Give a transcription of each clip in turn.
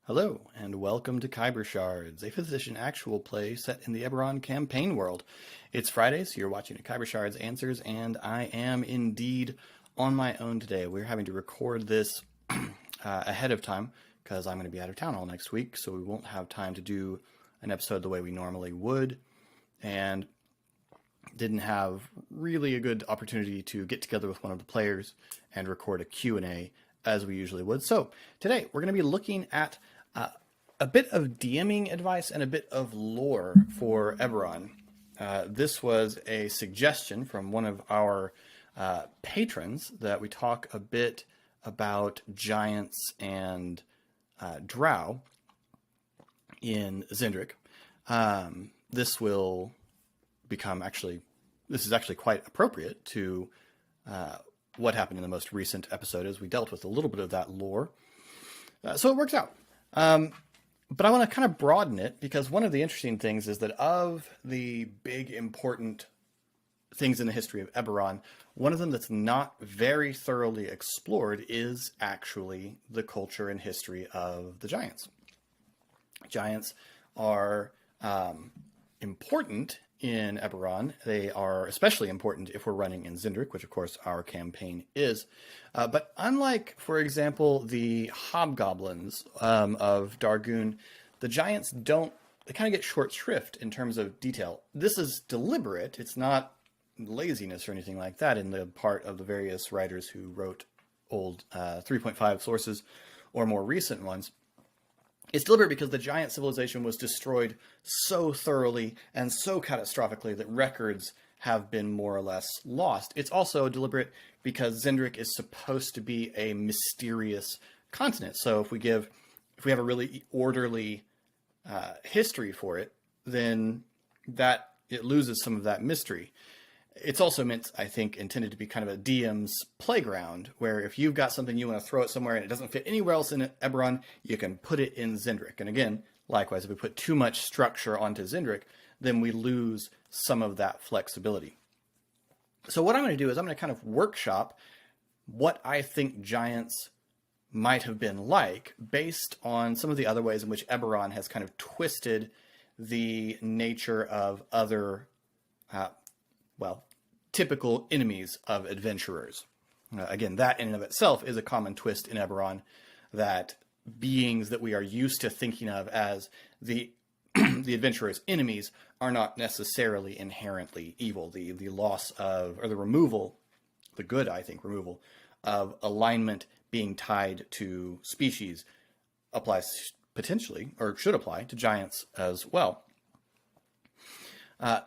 Hello, and welcome to Khyber Shards, a 5th edition actual play set in the Eberron campaign world. It's Friday, so you're watching Khyber Shards Answers, and I am indeed on my own today. We're having to record this ahead of time, because I'm going to be out of town all next week, so we won't have time to do an episode the way we normally would, and didn't have really a good opportunity to get together with one of the players and record a Q&A as we usually would. So today we're going to be looking at a bit of DMing advice and a bit of lore for Eberron. This was a suggestion from one of our patrons that we talk a bit about giants and Drow in Xen'drik. This will become this is actually quite appropriate to what happened in the most recent episode, as we dealt with a little bit of that lore. So it works out. But I want to kind of broaden it, because one of the interesting things is that of the big important things in the history of Eberron, one of them that's not very thoroughly explored is actually the culture and history of the Giants. Giants are important in Eberron. They are especially important if we're running in Xen'drik, which of course our campaign is. But unlike, for example, the hobgoblins of Dargoon, the Giants they kind of get short shrift in terms of detail. This is deliberate. It's not laziness or anything like that in the part of the various writers who wrote old 3.5 sources or more recent ones. It's deliberate because the giant civilization was destroyed so thoroughly and so catastrophically that records have been more or less lost. It's also deliberate because Xen'drik is supposed to be a mysterious continent. So if we have a really orderly history for it, then it loses some of that mystery. It's also intended to be kind of a DM's playground, where if you've got something you want to throw it somewhere and it doesn't fit anywhere else in Eberron, you can put it in Xen'drik. And again, likewise, if we put too much structure onto Xen'drik, then we lose some of that flexibility. So what I'm going to do is I'm going to kind of workshop what I think giants might have been like, based on some of the other ways in which Eberron has kind of twisted the nature of other typical enemies of adventurers. Again, that in and of itself is a common twist in Eberron, that beings that we are used to thinking of as the the adventurers' enemies are not necessarily inherently evil. The loss of, or the removal, the good, I think, removal of alignment being tied to species applies potentially, or should apply, to giants as well.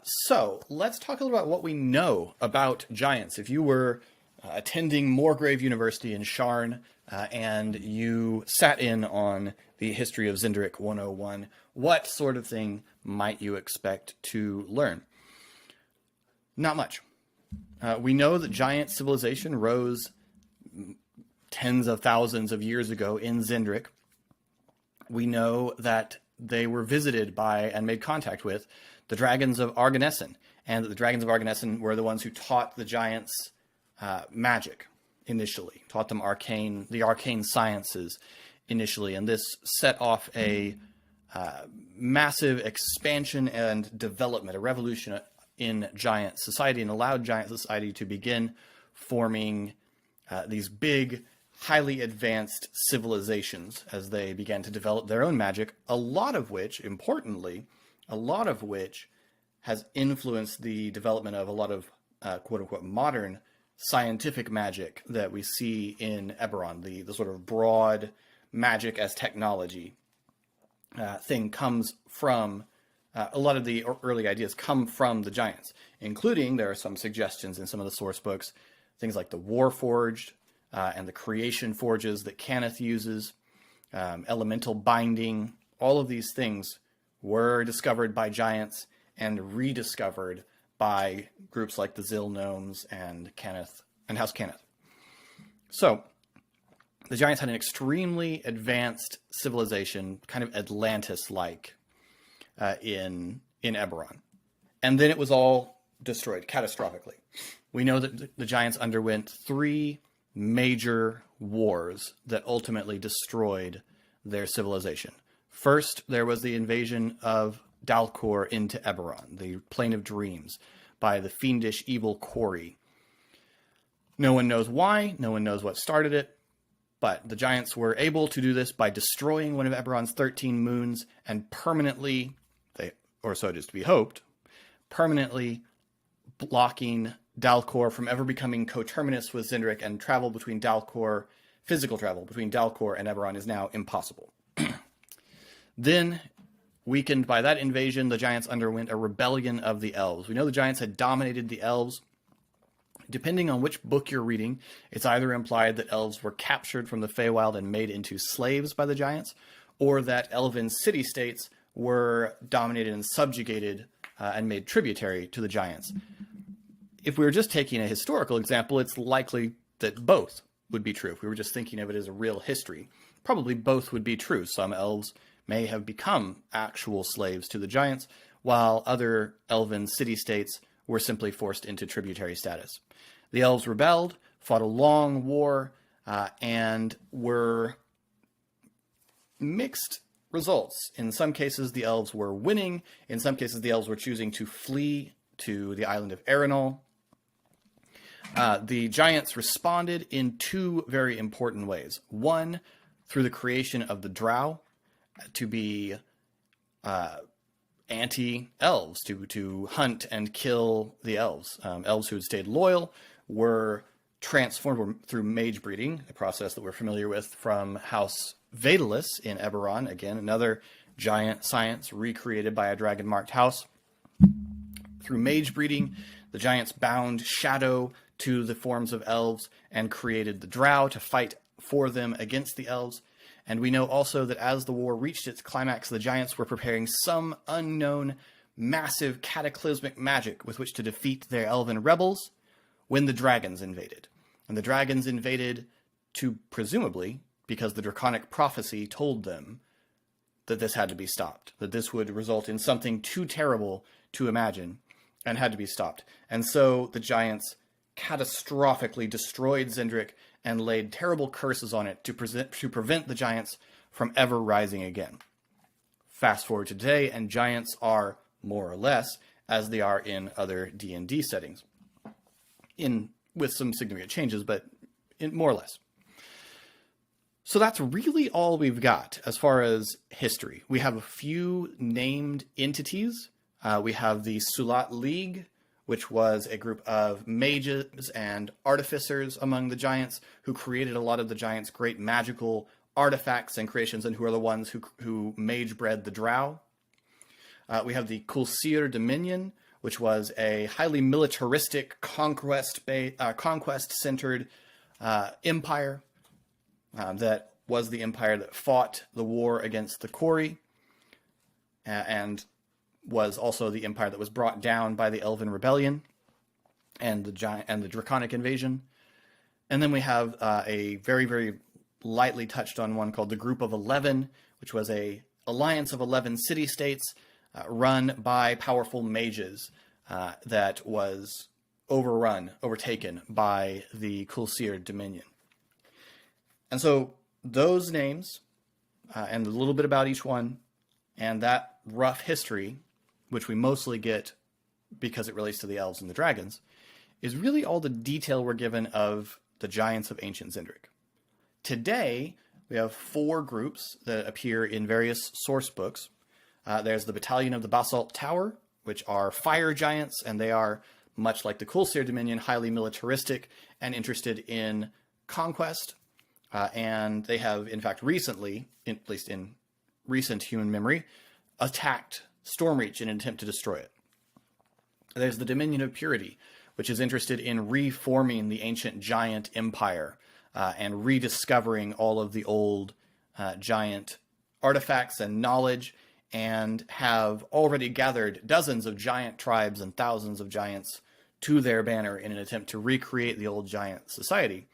So let's talk a little about what we know about giants. If you were attending Moorgrave University in Sharn and you sat in on the History of Xen'drik 101, what sort of thing might you expect to learn? Not much. We know that giant civilization rose tens of thousands of years ago in Xen'drik. We know that they were visited by and made contact with the dragons of Arganessen, and that the dragons of Arganessen were the ones who taught the giants magic initially, taught them the arcane sciences initially, and this set off a massive expansion and development, a revolution in giant society, and allowed giant society to begin forming these big, highly advanced civilizations as they began to develop their own magic, a lot of which has influenced the development of a lot of quote-unquote modern scientific magic that we see in Eberron. The sort of broad magic as technology thing comes from, a lot of the early ideas come from the giants, including, there are some suggestions in some of the source books, things like the Warforged and the creation forges that Canon uses, elemental binding. All of these things were discovered by giants and rediscovered by groups like the Zil Gnomes and House Cannith. So the giants had an extremely advanced civilization, kind of Atlantis-like, in Eberron. And then it was all destroyed catastrophically. We know that the giants underwent 3 major wars that ultimately destroyed their civilization. First, there was the invasion of Dalcor into Eberron, the Plane of Dreams, by the fiendish evil Quarry. No one knows why, no one knows what started it, but the Giants were able to do this by destroying one of Eberron's 13 moons and permanently, or so it is to be hoped, permanently blocking Dalcor from ever becoming coterminous with Xen'drik, and physical travel between Dalcor and Eberron is now impossible. Then, weakened by that invasion, the Giants underwent a rebellion of the Elves. We know the Giants had dominated the Elves. Depending on which book you're reading, it's either implied that Elves were captured from the Feywild and made into slaves by the Giants, or that Elven city-states were dominated and subjugated and made tributary to the Giants. If we were just taking a historical example, it's likely that both would be true. If we were just thinking of it as a real history, probably both would be true. Some Elves may have become actual slaves to the Giants, while other Elven city-states were simply forced into tributary status. The Elves rebelled, fought a long war, and were mixed results. In some cases, the Elves were winning. In some cases, the Elves were choosing to flee to the island of Erenol. The Giants responded in two very important ways. One, through the creation of the Drow to be anti-Elves, to hunt and kill the Elves. Elves who had stayed loyal were transformed through mage breeding, a process that we're familiar with from House Vaedalis in Eberron. Again, another giant science recreated by a dragon-marked house. Through mage breeding, the Giants bound shadow to the forms of Elves and created the Drow to fight for them against the Elves. And we know also that as the war reached its climax, the Giants were preparing some unknown, massive, cataclysmic magic with which to defeat their elven rebels when the dragons invaded. And the dragons invaded presumably, because the draconic prophecy told them that this had to be stopped, that this would result in something too terrible to imagine and had to be stopped. And so the Giants catastrophically destroyed Xen'drik and laid terrible curses on it to prevent the Giants from ever rising again. Fast forward to today, and Giants are more or less as they are in other D&D settings, with some significant changes, but more or less. So that's really all we've got as far as history. We have a few named entities. We have the Sulat League, which was a group of mages and artificers among the Giants who created a lot of the Giants' great magical artifacts and creations, and who are the ones who mage-bred the Drow. We have the Kulsir Dominion, which was a highly militaristic, conquest-centered empire that was the empire that fought the war against the Quarry, and was also the empire that was brought down by the Elven Rebellion and the Draconic Invasion. And then we have a very, very lightly touched on one called the Group of 11, which was a alliance of 11 city-states run by powerful mages that was overtaken by the Kulsir Dominion. And so those names and a little bit about each one and that rough history, which we mostly get because it relates to the Elves and the Dragons, is really all the detail we're given of the Giants of ancient Xen'drik. Today, we have 4 groups that appear in various source books. There's the Battalion of the Basalt Tower, which are fire giants, and they are, much like the Kulsir Dominion, highly militaristic and interested in conquest. And they have, in fact, recently, at least in recent human memory, attacked Stormreach in an attempt to destroy it. There's the Dominion of Purity, which is interested in reforming the ancient giant empire and rediscovering all of the old giant artifacts and knowledge, and have already gathered dozens of giant tribes and thousands of giants to their banner in an attempt to recreate the old giant society.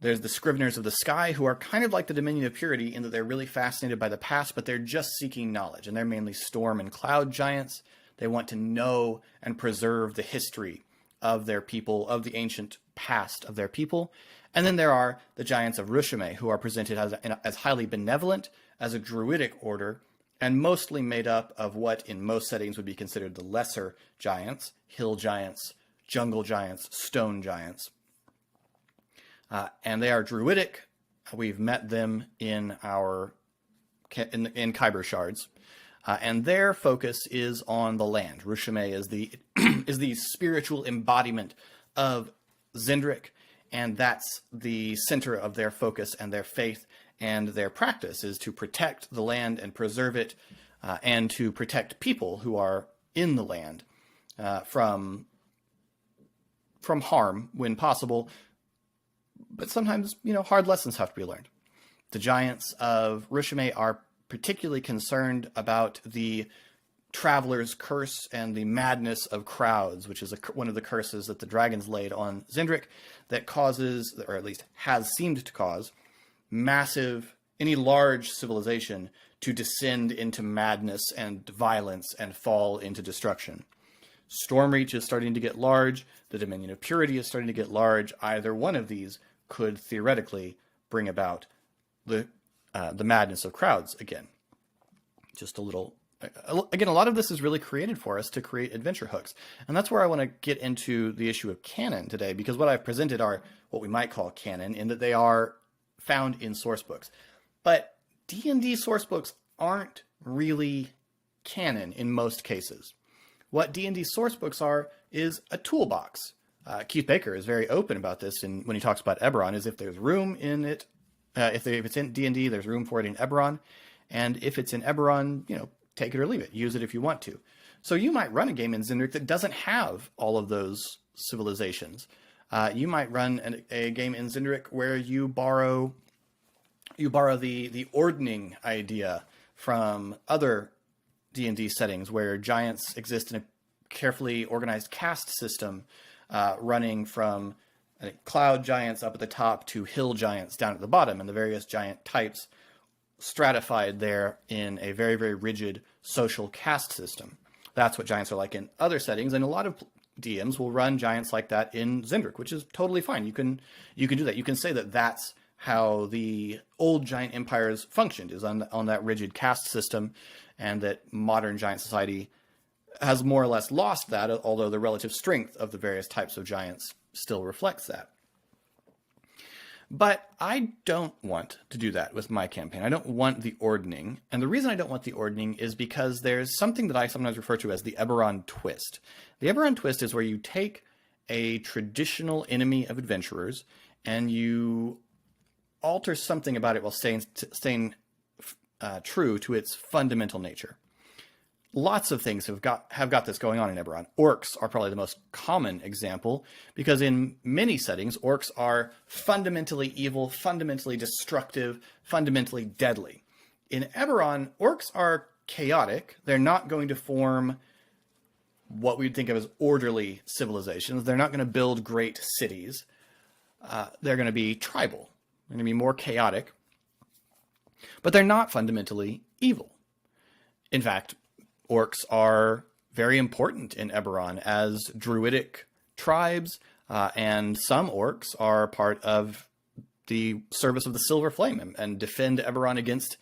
There's the Scriveners of the Sky, who are kind of like the Dominion of Purity in that they're really fascinated by the past, but they're just seeking knowledge, and they're mainly storm and cloud giants. They want to know and preserve the history of their people, of the ancient past of their people. And then there are the Giants of Rushame, who are presented as highly benevolent, as a druidic order, and mostly made up of what in most settings would be considered the lesser giants: hill giants, jungle giants, stone giants. And they are druidic. We've met them in in Khyber Shards. And their focus is on the land. Rushame is the spiritual embodiment of Xen'drik, and that's the center of their focus and their faith and their practice, is to protect the land and preserve it, and to protect people who are in the land from harm when possible. But sometimes, hard lessons have to be learned. The Giants of Rushame are particularly concerned about the Traveler's Curse and the madness of crowds, which is one of the curses that the dragons laid on Xen'drik that causes, or at least has seemed to cause, any large civilization to descend into madness and violence and fall into destruction. Stormreach is starting to get large. The Dominion of Purity is starting to get large. Either one of these could theoretically bring about the madness of crowds again. Just a little... Again, a lot of this is really created for us to create adventure hooks. And that's where I want to get into the issue of canon today, because what I've presented are what we might call canon, in that they are found in source books. But D&D source books aren't really canon in most cases. What D&D source books are is a toolbox. Keith Baker is very open about this when he talks about Eberron, is if there's room in it, if it's in D&D, there's room for it in Eberron. And if it's in Eberron, take it or leave it. Use it if you want to. So you might run a game in Xen'drik that doesn't have all of those civilizations. You might run a game in Xen'drik where you borrow the ordning idea from other D&D settings where giants exist in a carefully organized caste system, running from cloud giants up at the top to hill giants down at the bottom, and the various giant types stratified there in a very, very rigid social caste system. That's what giants are like in other settings, and a lot of DMs will run giants like that in Xen'drik, which is totally fine. You can do that. You can say that that's how the old giant empires functioned, is on that rigid caste system, and that modern giant society has more or less lost that, although the relative strength of the various types of giants still reflects that. But I don't want to do that with my campaign. I don't want the ordning. And the reason I don't want the ordning is because there's something that I sometimes refer to as the Eberron twist. The Eberron twist is where you take a traditional enemy of adventurers and you alter something about it while staying true to its fundamental nature. Lots of things have got this going on in Eberron. Orcs are probably the most common example, because in many settings, orcs are fundamentally evil, fundamentally destructive, fundamentally deadly. In Eberron, orcs are chaotic. They're not going to form what we'd think of as orderly civilizations. They're not going to build great cities. They're going to be tribal. They're going to be more chaotic. But they're not fundamentally evil. In fact, orcs are very important in Eberron as druidic tribes, and some orcs are part of the service of the Silver Flame and defend Eberron against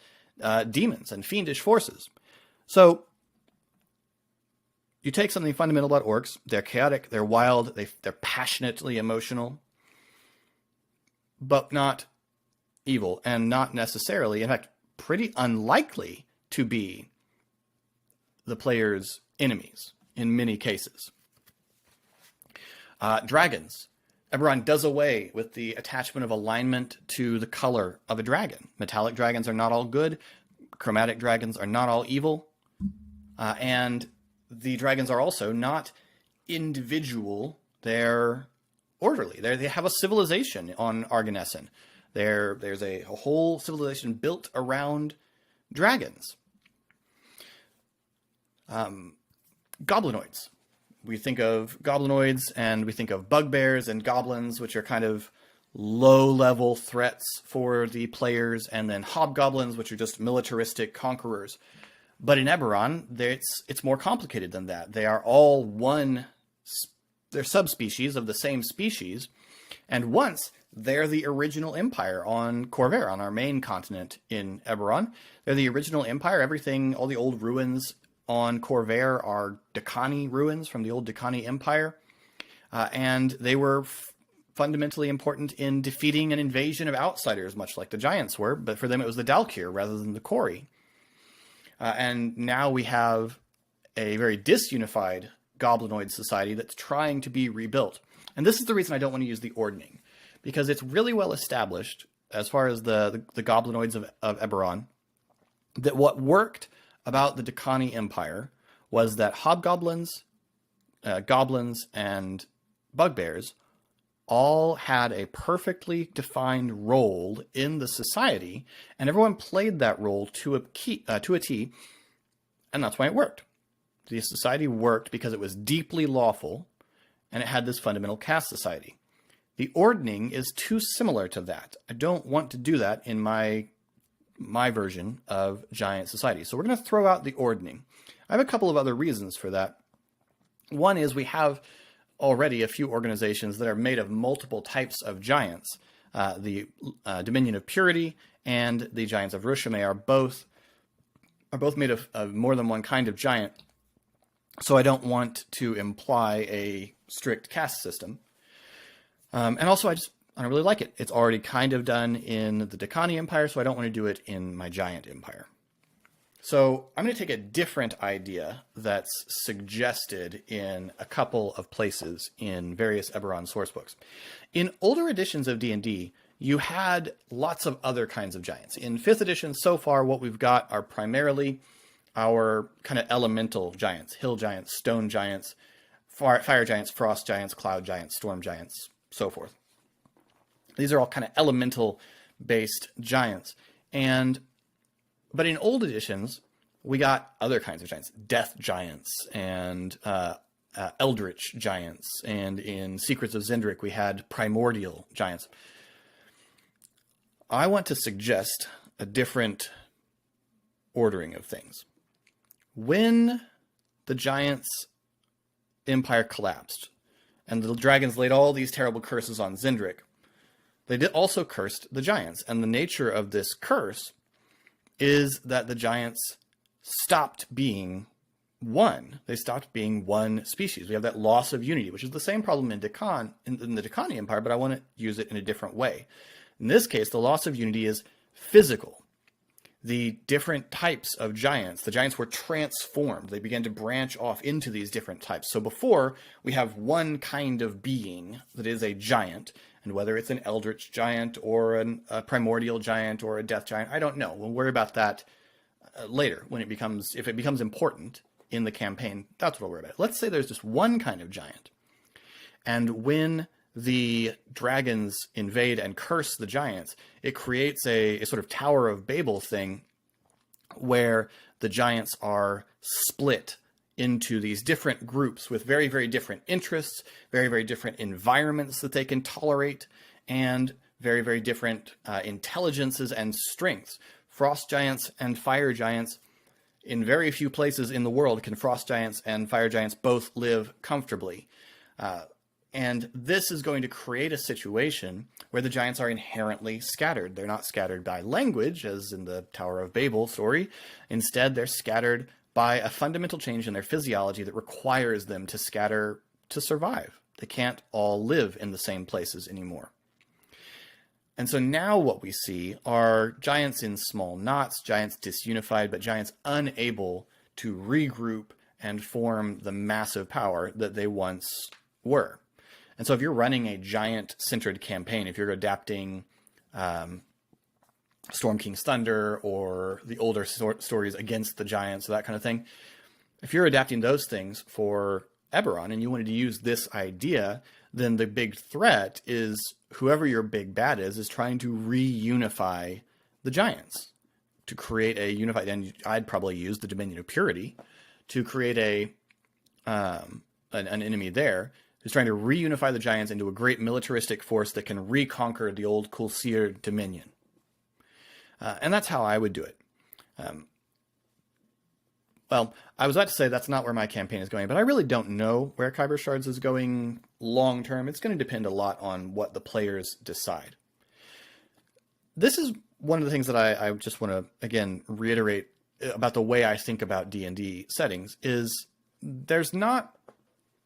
demons and fiendish forces. So you take something fundamental about orcs. They're chaotic, they're wild, they're passionately emotional, but not evil, and not necessarily, in fact, pretty unlikely to be the player's enemies in many cases. Dragons. Eberron does away with the attachment of alignment to the color of a dragon. Metallic dragons are not all good. Chromatic dragons are not all evil. And the dragons are also not individual. They're orderly. They have a civilization on Arganessen. There's a whole civilization built around dragons. Goblinoids. We think of goblinoids and we think of bugbears and goblins, which are kind of low-level threats for the players, and then hobgoblins, which are just militaristic conquerors. But in Eberron, it's more complicated than that. They are all they're subspecies of the same species, And once, they're the original empire on Khorvaire, on our main continent in Eberron. They're the original empire. Everything, all the old ruins on Khorvaire are Dakani ruins from the old Dakani Empire. And they were fundamentally important in defeating an invasion of outsiders, much like the Giants were. But for them, it was the Dalkir rather than the Kori. And now we have a very disunified Goblinoid society that's trying to be rebuilt. And this is the reason I don't want to use the Ordning, because it's really well established, as far as the Goblinoids of Eberron, that what worked about the Dakani Empire was that hobgoblins, goblins, and bugbears all had a perfectly defined role in the society, and everyone played that role to a T, and that's why it worked. The society worked because it was deeply lawful, and it had this fundamental caste society. The Ordning is too similar to that. I don't want to do that in my version of Giant Society. So we're going to throw out the Ordning. I have a couple of other reasons for that. One is we have already a few organizations that are made of multiple types of giants. The Dominion of Purity and the Giants of Rushame are both made of more than one kind of giant. So I don't want to imply a strict caste system. And also I don't really like it. It's already kind of done in the Dakani Empire, so I don't want to do it in my giant empire. So I'm going to take a different idea that's suggested in a couple of places in various Eberron sourcebooks. In older editions of D&D, you had lots of other kinds of giants. In 5th edition, so far, what we've got are primarily our kind of elemental giants: hill giants, stone giants, fire giants, frost giants, cloud giants, storm giants, so forth. These are all kind of elemental-based giants. But in old editions, we got other kinds of giants: death giants and eldritch giants. And in Secrets of Xen'drik, we had primordial giants. I want to suggest a different ordering of things. When the Giants' empire collapsed and the dragons laid all these terrible curses on Xen'drik, they also cursed the Giants. And the nature of this curse is that the Giants stopped being one. They stopped being one species. We have that loss of unity, which is the same problem in the Dakani Empire, but I want to use it in a different way. In this case, the loss of unity is physical. The different types of giants, the giants were transformed. They began to branch off into these different types. So before, we have one kind of being that is a giant, and whether it's an eldritch giant or a primordial giant or a death giant, I don't know. We'll worry about that later when if it becomes important in the campaign. That's what we'll worry about. Let's say there's just one kind of giant, and when the dragons invade and curse the giants, it creates a sort of Tower of Babel thing where the giants are split into these different groups with very, very different interests, very, very different environments that they can tolerate, and very, very different intelligences and strengths. Frost giants and fire giants, in very few places in the world can frost giants and fire giants both live comfortably. And this is going to create a situation where the giants are inherently scattered. They're not scattered by language, as in the Tower of Babel story. Instead, they're scattered by a fundamental change in their physiology that requires them to scatter to survive. They can't all live in the same places anymore. And so now what we see are giants in small knots, giants disunified, but giants unable to regroup and form the massive power that they once were. And so if you're running a giant-centered campaign, if you're adapting Storm King's Thunder or the older stories against the giants, that kind of thing, if you're adapting those things for Eberron and you wanted to use this idea, then the big threat is whoever your big bad is trying to reunify the giants to create a unified, and I'd probably use the Dominion of Purity to create an enemy there who's trying to reunify the giants into a great militaristic force that can reconquer the old Kulsir Dominion. And that's how I would do it. Well, I was about to say that's not where my campaign is going, but I really don't know where Khyber Shards is going long term. It's going to depend a lot on what the players decide. This is one of the things that I just want to, again, reiterate about the way I think about D&D settings is there's not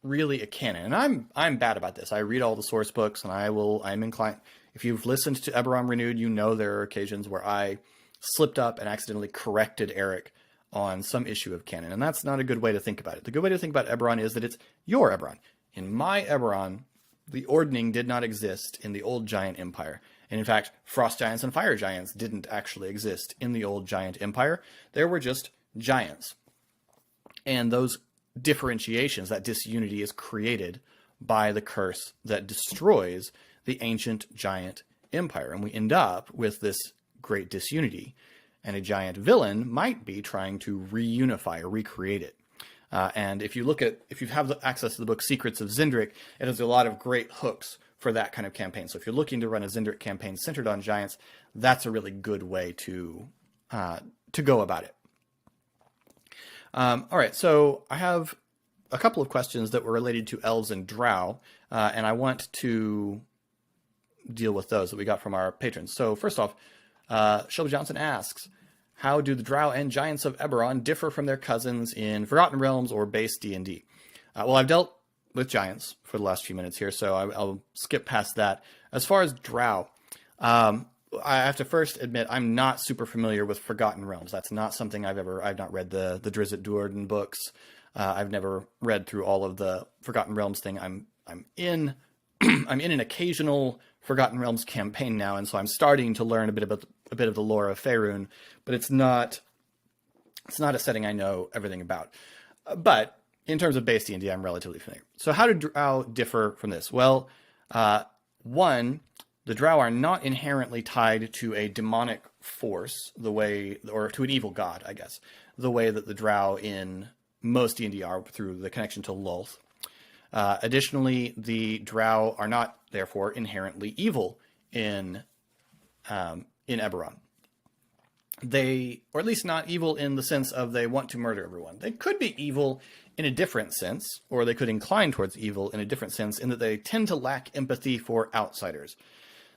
really a canon. And I'm bad about this. I read all the source books, and I'm inclined. If you've listened to Eberron Renewed, you know there are occasions where I slipped up and accidentally corrected Eric on some issue of canon, and that's not a good way to think about it. The good way to think about Eberron is that it's your Eberron. In my Eberron, the Ordning did not exist in the old giant empire. And in fact, frost giants and fire giants didn't actually exist in the old giant empire. There were just giants. And those differentiations, that disunity, is created by the curse that destroys the ancient giant empire. And we end up with this great disunity. And a giant villain might be trying to reunify or recreate it. And if you have access to the book Secrets of Xen'drik, it has a lot of great hooks for that kind of campaign. So if you're looking to run a Xen'drik campaign centered on giants, that's a really good way to go about it. All right, so I have a couple of questions that were related to elves and drow, and I want to deal with those that we got from our patrons. So first off, Shelby Johnson asks, how do the Drow and Giants of Eberron differ from their cousins in Forgotten Realms or base D&D? Well, I've dealt with Giants for the last few minutes here, so I'll skip past that. As far as Drow, I have to first admit I'm not super familiar with Forgotten Realms. That's not something I've not read the Drizzt Do'Urden books. I've never read through all of the Forgotten Realms thing. I'm in I'm in an occasional Forgotten Realms campaign now, and so I'm starting to learn a bit of the lore of Faerun, but it's not a setting I know everything about. But in terms of base D&D, I'm relatively familiar. So how do Drow differ from this? Well, one, the Drow are not inherently tied to a demonic force or to an evil god, I guess, the way that the Drow in most D&D are through the connection to Lolth. Additionally, the Drow are not, therefore, inherently evil in Eberron. Or at least not evil in the sense of they want to murder everyone. They could be evil in a different sense, or they could incline towards evil in a different sense, in that they tend to lack empathy for outsiders.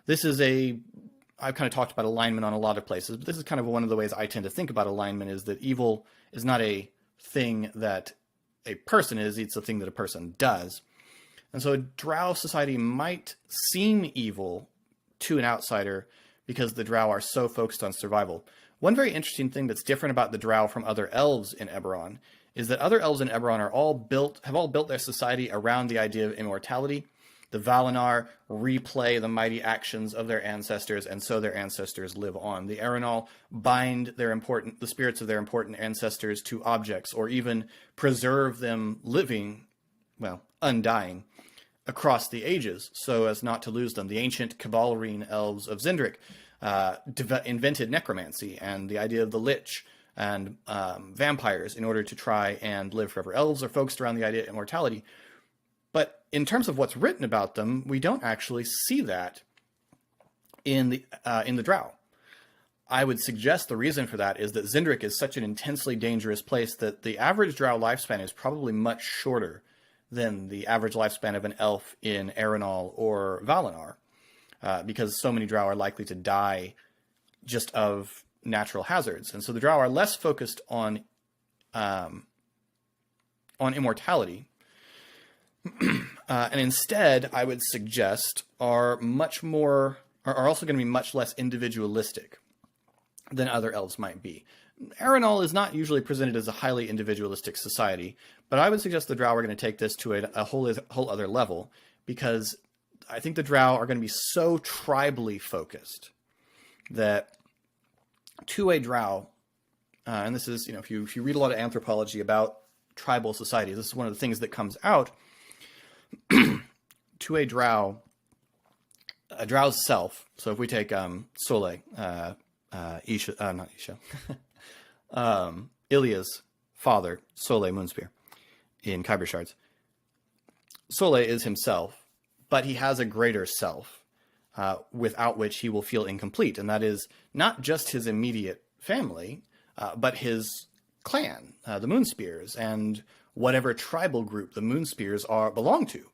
I've kind of talked about alignment on a lot of places, but this is kind of one of the ways I tend to think about alignment, is that evil is not a thing that a person is, it's a thing that a person does. And so a Drow society might seem evil to an outsider because the Drow are so focused on survival. One very interesting thing that's different about the Drow from other elves in Eberron is that other elves in Eberron have all built their society around the idea of immortality. The Valinar replay the mighty actions of their ancestors, and so their ancestors live on. The Erenal bind the spirits of their important ancestors to objects, or even preserve them living, undying, across the ages, so as not to lose them. The ancient Caballerine elves of Xen'drik invented necromancy and the idea of the Lich and vampires in order to try and live forever. Elves are focused around the idea of immortality. But in terms of what's written about them, we don't actually see that in the Drow. I would suggest the reason for that is that Xen'drik is such an intensely dangerous place that the average Drow lifespan is probably much shorter than the average lifespan of an elf in Erenal or Valinar, because so many Drow are likely to die just of natural hazards. And so the Drow are less focused on immortality, and instead, I would suggest, are also going to be much less individualistic than other elves might be. Erenal is not usually presented as a highly individualistic society, but I would suggest the Drow are going to take this to a whole other level, because I think the Drow are going to be so tribally focused that to a Drow, and this is, if you read a lot of anthropology about tribal societies, this is one of the things that comes out. To a Drow's self. So if we take Sole, Ilya's father, Sole Moonspear, in Khyber Shards. Sole is himself, but he has a greater self, without which he will feel incomplete, and that is not just his immediate family, but his clan, the Moonspears, and whatever tribal group the Moonspears belong to.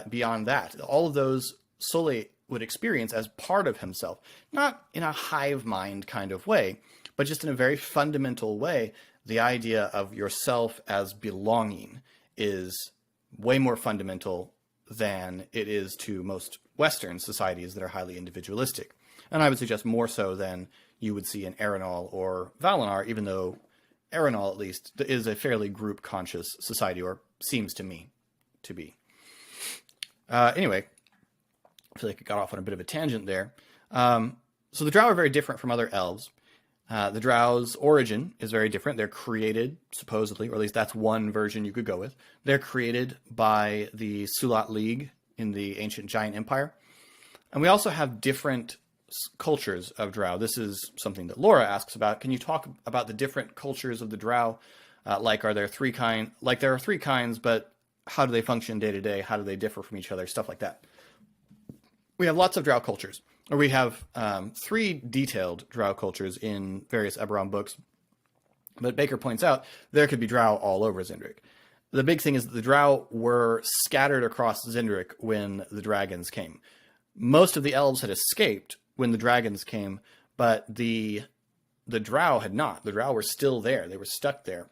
Beyond that, all of those Sole would experience as part of himself, not in a hive mind kind of way, but just in a very fundamental way. The idea of yourself as belonging is way more fundamental than it is to most Western societies that are highly individualistic. And I would suggest more so than you would see in Erenal or Valinor, even though Erenal, at least, is a fairly group-conscious society, or seems to me to be. Anyway, I feel like I got off on a bit of a tangent there. So the Drow are very different from other elves. The Drow's origin is very different. They're created, supposedly, or at least that's one version you could go with. They're created by the Sulat League in the ancient giant empire. And we also have different cultures of Drow. This is something that Laura asks about. Can you talk about the different cultures of the Drow? Are there three kinds? Like there are three kinds, but how do they function day to day? How do they differ from each other? Stuff like that. We have lots of Drow cultures, or we have 3 detailed Drow cultures in various Eberron books. But Baker points out there could be Drow all over Xen'drik. The big thing is that the Drow were scattered across Xen'drik when the dragons came. Most of the elves had escaped when the dragons came, but the Drow had not. The Drow were still there. They were stuck there.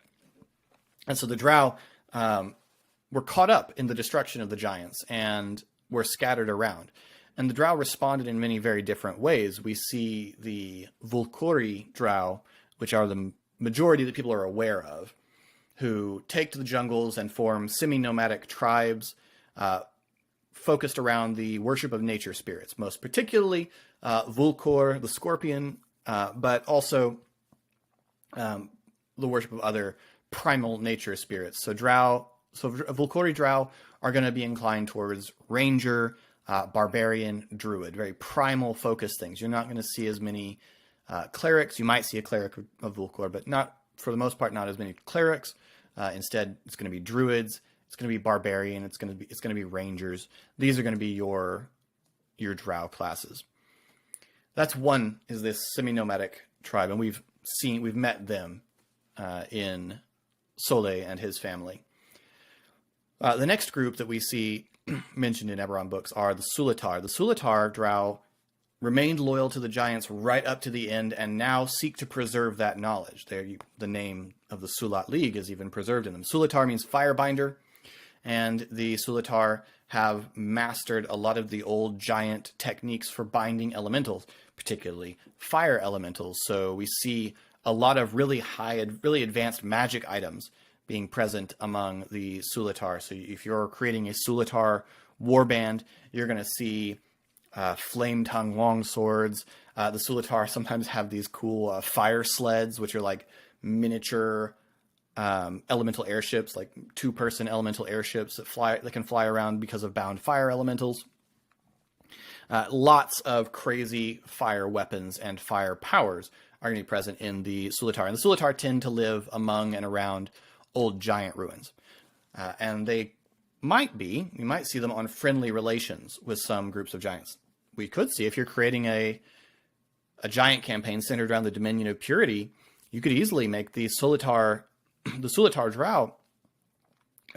And so the Drow were caught up in the destruction of the giants and were scattered around. And the Drow responded in many very different ways. We see the Vulcory Drow, which are the majority that people are aware of, who take to the jungles and form semi-nomadic tribes focused around the worship of nature spirits, most particularly Vulcor, the scorpion, but also the worship of other primal nature spirits. So Vulcory Drow are going to be inclined towards ranger, barbarian, druid, very primal focused things. You're not going to see as many clerics. You might see a cleric of Vulcor, but not, for the most part, not as many clerics. Instead, it's going to be druids. It's going to be barbarian. It's going to be rangers. These are going to be your Drow classes. That's one, is this semi-nomadic tribe, and we've met them in Sole and his family. The next group that we see mentioned in Eberron books are the Sulitar. The Sulitar Drow remained loyal to the giants right up to the end and now seek to preserve that knowledge. The name of the Sulat League is even preserved in them. Sulitar means firebinder, and the Sulitar have mastered a lot of the old giant techniques for binding elementals, particularly fire elementals. So we see a lot of really advanced magic items being present among the Sulitar. So if you're creating a Sulitar warband, you're going to see flame-tongue longswords. The Sulitar sometimes have these cool fire sleds, which are like miniature elemental airships, like 2-person elemental airships that can fly around because of bound fire elementals. Lots of crazy fire weapons and fire powers are going to be present in the Sulitar. And the Sulitar tend to live among and around old giant ruins. And you might see them on friendly relations with some groups of giants. We could see, if you're creating a giant campaign centered around the Dominion of Purity, you could easily make the Sulitar Drow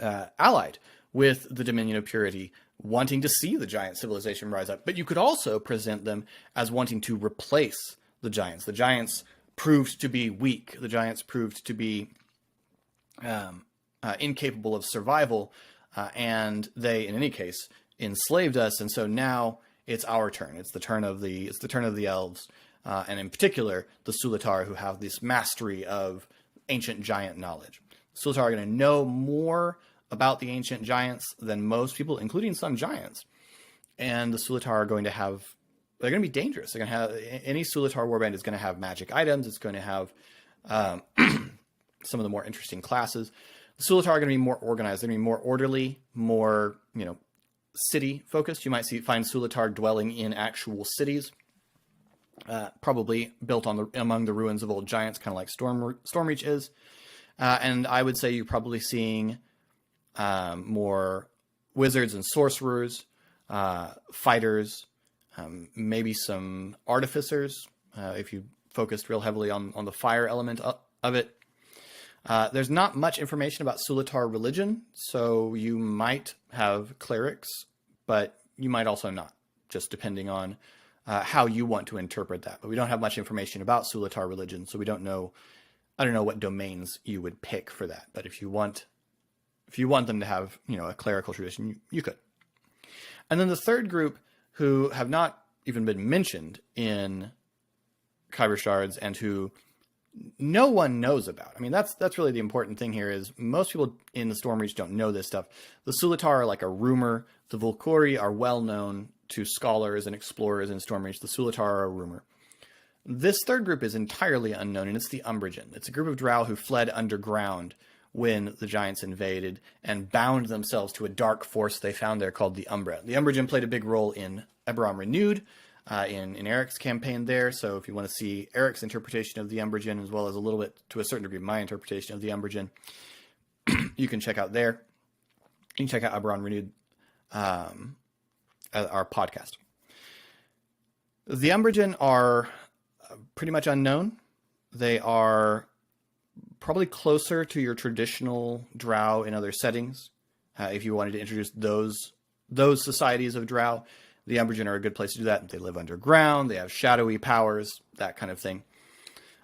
allied with the Dominion of Purity, wanting to see the giant civilization rise up. But you could also present them as wanting to replace the giants. The giants proved to be weak. The giants proved to be incapable of survival, and they, in any case, enslaved us. And so now it's our turn. It's the turn of the elves, and in particular the Sulitar, who have this mastery of ancient giant knowledge. Sulitar are going to know more about the ancient giants than most people, including some giants. And the Sulitar are going to have, they're going to be dangerous. They're going to have, any Sulitar warband is going to have magic items. It's going to have some of the more interesting classes. The Sulitar are going to be more organized. They're going to be more orderly, more, city focused. You might find Sulitar dwelling in actual cities, probably built among the ruins of old giants, kind of like Stormreach is. And I would say you're probably seeing more wizards and sorcerers, fighters, maybe some artificers, if you focused real heavily on the fire element of it. There's not much information about Sulitar religion, so you might have clerics, but you might also not, just depending on how you want to interpret that. But we don't have much information about Sulitar religion, so we don't know. I don't know what domains you would pick for that. But if you want them to have, a clerical tradition, you could. And then the third group, who have not even been mentioned in Khyber Shards and who no one knows about. I mean, that's really the important thing here is most people in the Stormreach don't know this stuff. The Sulitar are like a rumor. The Vulcory are well known to scholars and explorers in Stormreach. The Sulitar are a rumor. This third group is entirely unknown, and it's the Umbragen. It's a group of Drow who fled underground when the Giants invaded and bound themselves to a dark force they found there called the Umbrag. The Umbragen played a big role in Eberron Renewed, in Eric's campaign there. So if you want to see Eric's interpretation of the Umbragen, as well as a little bit, to a certain degree, my interpretation of the Umbragen, you can check out there. You can check out Eberron Renewed, our podcast. The Umbragen are pretty much unknown. They are probably closer to your traditional Drow in other settings. If you wanted to introduce those societies of Drow, the Umbragen are a good place to do that. They live underground. They have shadowy powers, that kind of thing.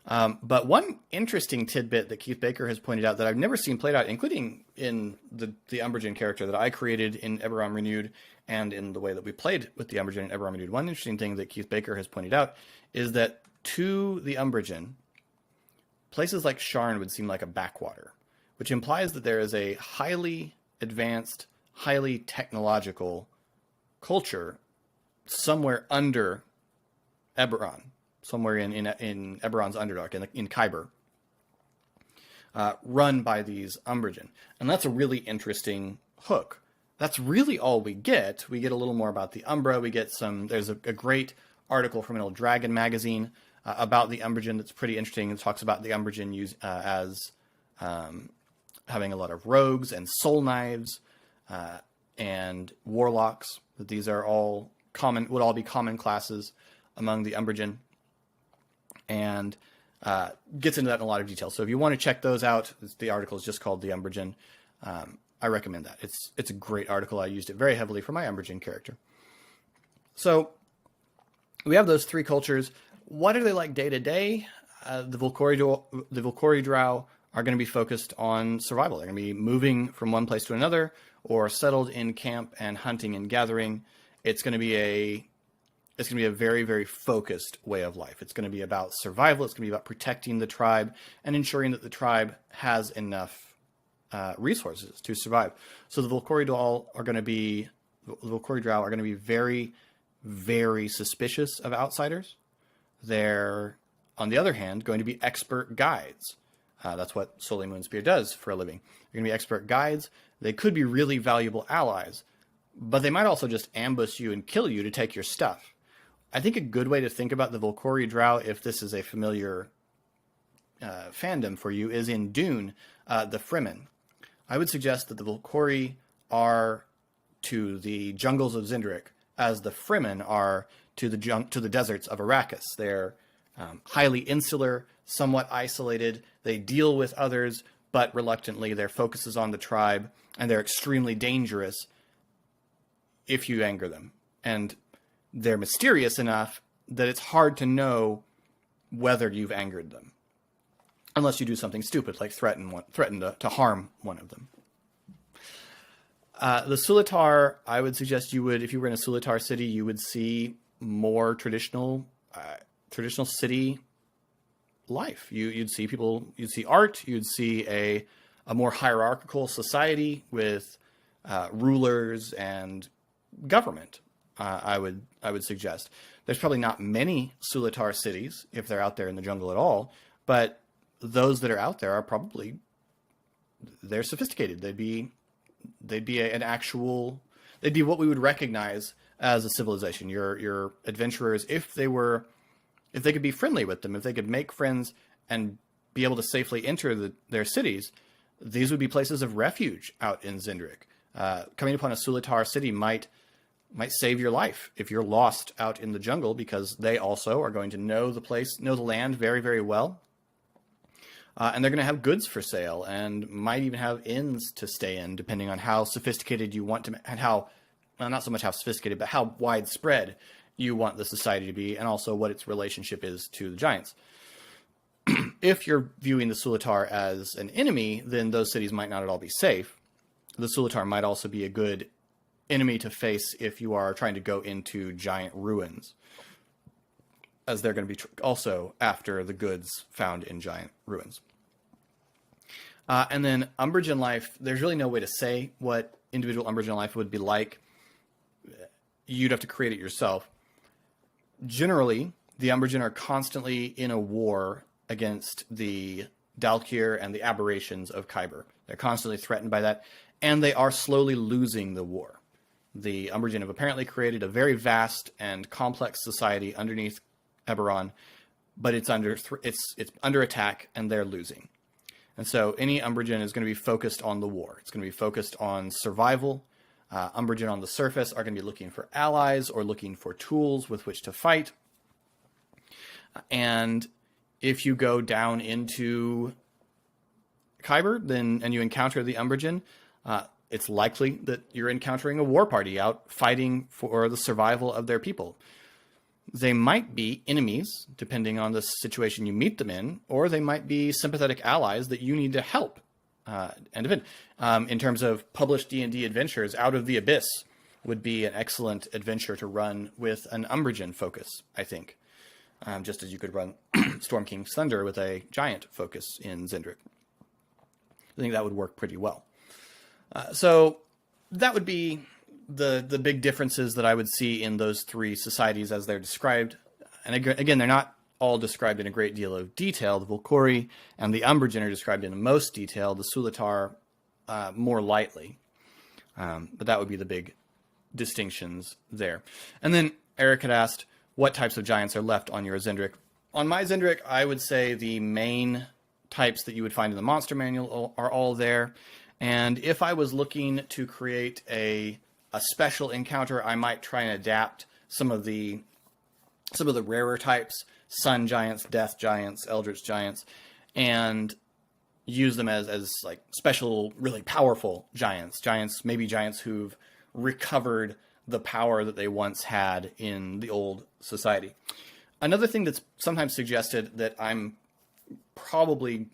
But one interesting tidbit that Keith Baker has pointed out that I've never seen played out, including in the Umbragen character that I created in Eberron Renewed and in the way that we played with the Umbragen in Eberron Renewed, one interesting thing that Keith Baker has pointed out is that to the Umbragen, places like Sharn would seem like a backwater, which implies that there is a highly advanced, highly technological culture somewhere under Eberron, somewhere in Eberron's Underdark, in Khyber, run by these Umbragen. And that's a really interesting hook. That's really all we get. We get a little more about the Umbra. We get there's a great article from an old Dragon magazine about the Umbragen that's pretty interesting. It talks about the Umbragen as having a lot of rogues and soul knives and warlocks. That these are all would all be common classes among the Umbragen, and gets into that in a lot of detail. So if you want to check those out, the article is just called The Umbragen. I recommend that. It's a great article. I used it very heavily for my Umbragen character. So we have those three cultures. What are they like day to day? The Vulcory Drow are going to be focused on survival. They're going to be moving from one place to another, or settled in camp and hunting and gathering. It's going to be a very, very focused way of life. It's going to be about survival. It's going to be about protecting the tribe and ensuring that the tribe has enough resources to survive. So the Vulcory Drow are going to be very, very suspicious of outsiders. They're, on the other hand, going to be expert guides. That's what Sully Moonspear does for a living. They're going to be expert guides. They could be really valuable allies, but they might also just ambush you and kill you to take your stuff. I think a good way to think about the Vulcory Drow, if this is a familiar fandom for you, is in Dune, the Fremen. I would suggest that the Vulcory are to the jungles of Xen'drik as the Fremen are to the deserts of Arrakis. They're highly insular, somewhat isolated. They deal with others, but reluctantly. Their focus is on the tribe, and they're extremely dangerous if you anger them. And they're mysterious enough that it's hard to know whether you've angered them, unless you do something stupid like threaten to harm one of them. The Sulitar, I would suggest if you were in a Sulitar city, you would see more traditional city life. You'd see people, you'd see art, you'd see a more hierarchical society with rulers and government. I would suggest there's probably not many Sulitar cities if they're out there in the jungle at all, but those that are out there are they're sophisticated. They'd be what we would recognize as a civilization. Your adventurers, if they could be friendly with them, if they could make friends and be able to safely enter their cities, these would be places of refuge out in Xen'drik. Coming upon a Sulitar city might save your life if you're lost out in the jungle, because they also are going to know the land very, very well. And they're going to have goods for sale and might even have inns to stay in, depending on how sophisticated you want to, and how, well, not so much how sophisticated, but how widespread you want the society to be, and also what its relationship is to the giants. If you're viewing the Sulitar as an enemy, then those cities might not at all be safe. The Sulitar might also be a good enemy to face if you are trying to go into giant ruins, as they're going to be also after the goods found in giant ruins. And then Umbragen life, there's really no way to say what individual Umbragen life would be like. You'd have to create it yourself. Generally, the Umbragen are constantly in a war against the Dalkir and the aberrations of Khyber. They're constantly threatened by that, and they are slowly losing the war. The Umbragen have apparently created a very vast and complex society underneath Eberron, but it's under attack, and they're losing. And so any Umbragen is going to be focused on the war. It's going to be focused on survival. Umbragen on the surface are going to be looking for allies or looking for tools with which to fight. And if you go down into Khyber, and you encounter the Umbragen, it's likely that you're encountering a war party out fighting for the survival of their people. They might be enemies, depending on the situation you meet them in, or they might be sympathetic allies that you need to help and defend. In terms of published D&D adventures, Out of the Abyss would be an excellent adventure to run with an Umbragen focus, I think. Just as you could run Storm King's Thunder with a giant focus in Xen'drik. I think that would work pretty well. So that would be the big differences that I would see in those three societies as they're described. And again, they're not all described in a great deal of detail. The Vulcory and the Umbragen are described in the most detail, the Sulitar more lightly. But that would be the big distinctions there. And then Eric had asked, what types of giants are left on your Xen'drik? On my Xen'drik, I would say the main types that you would find in the monster manual are all there. And if I was looking to create a special encounter, I might try and adapt some of the rarer types, sun giants, death giants, eldritch giants, and use them as like special, really powerful giants. Maybe giants who've recovered the power that they once had in the old society. Another thing that's sometimes suggested that I probably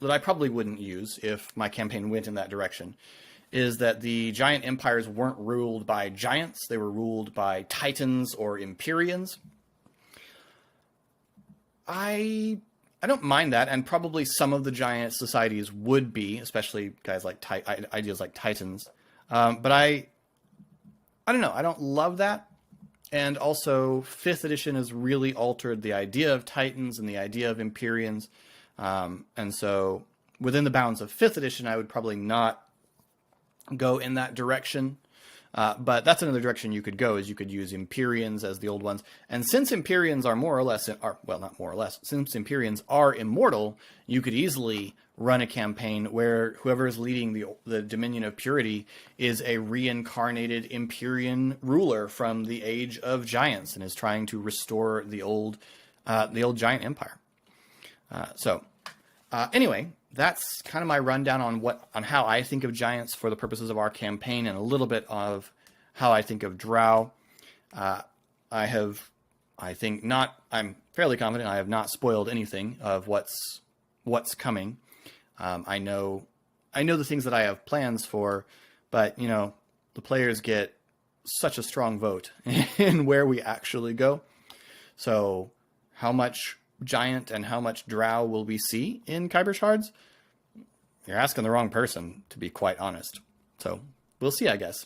wouldn't use if my campaign went in that direction is that the giant empires weren't ruled by giants. They were ruled by titans or empyreans. I don't mind that, and probably some of the giant societies would be, especially guys like ideas like titans. But I don't know. I don't love that. And also, 5th edition has really altered the idea of titans and the idea of empyreans. And so, within the bounds of 5th edition, I would probably not go in that direction. But that's another direction you could go, is you could use empyreans as the old ones. And since empyreans are more or less, not more or less, since empyreans are immortal, you could easily run a campaign where whoever is leading the Dominion of Purity is a reincarnated Empyrean ruler from the Age of Giants and is trying to restore the old giant empire. Anyway, that's kind of my rundown on how I think of giants for the purposes of our campaign, and a little bit of how I think of Drow. I'm fairly confident I have not spoiled anything of what's coming. I know the things that I have plans for, but the players get such a strong vote in where we actually go. So how much giant and how much Drow will we see in Khyber Shards? You're asking the wrong person, to be quite honest. So we'll see, I guess.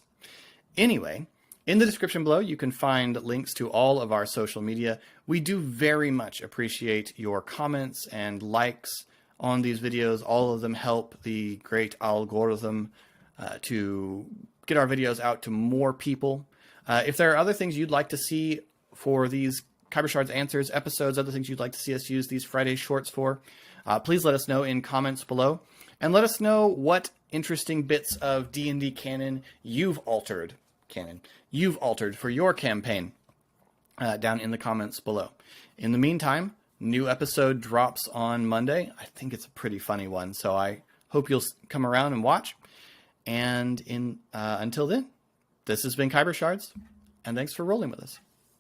Anyway, in the description below, you can find links to all of our social media. We do very much appreciate your comments and likes on these videos. All of them help the great algorithm to get our videos out to more people. If there are other things you'd like to see for these Khyber Shards Answers episodes, other things you'd like to see us use these Friday shorts for, please let us know in comments below. And let us know what interesting bits of D&D canon you've altered for your campaign down in the comments below. In the meantime, New episode drops on Monday. I think it's a pretty funny one, so I hope you'll come around and watch. And until then, this has been Khyber Shards, and thanks for rolling with us.